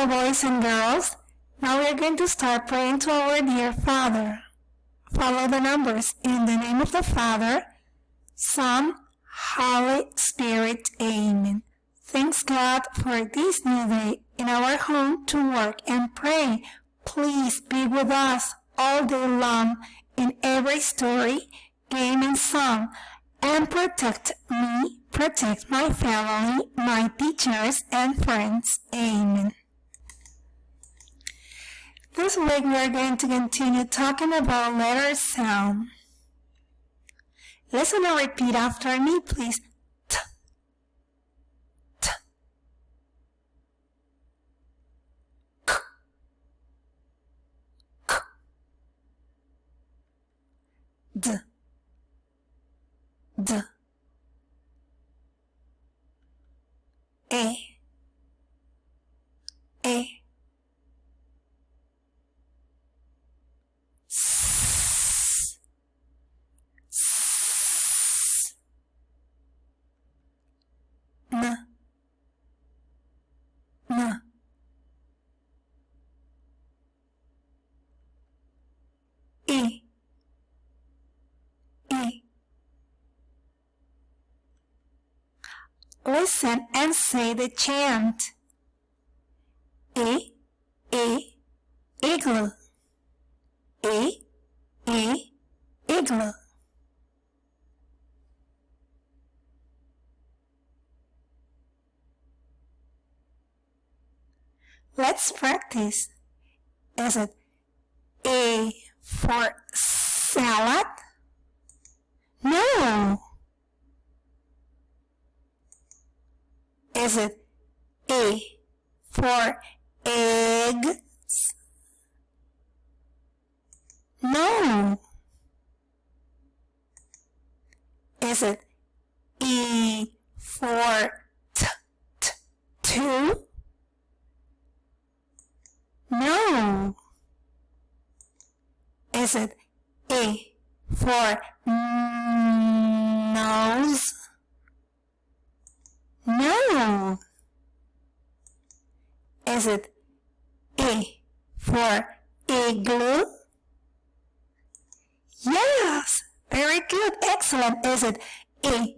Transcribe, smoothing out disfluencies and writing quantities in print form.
Hello, boys and girls. Now we are going to start praying to our dear Father. Follow the numbers. In the name of the Father, Son, Holy Spirit. Amen. Thanks God for this new day in our home to work and pray. Please be with us all day long in every story, game, and song, and protect me, protect my family, my teachers, and friends. Amen. This week we are going to continue talking about letter sound. Listen and repeat after me, please. T, t, k, k, d, d, e, s, s, n, n, e, e. Listen and say the chant. Igloo. Igloo. Let's practice. Is it A for salad? No. Is it A for eggs? No. Is it E for two? No. Is it A for nose? No. Is it A for igloo? Yes, very good, excellent. Is it A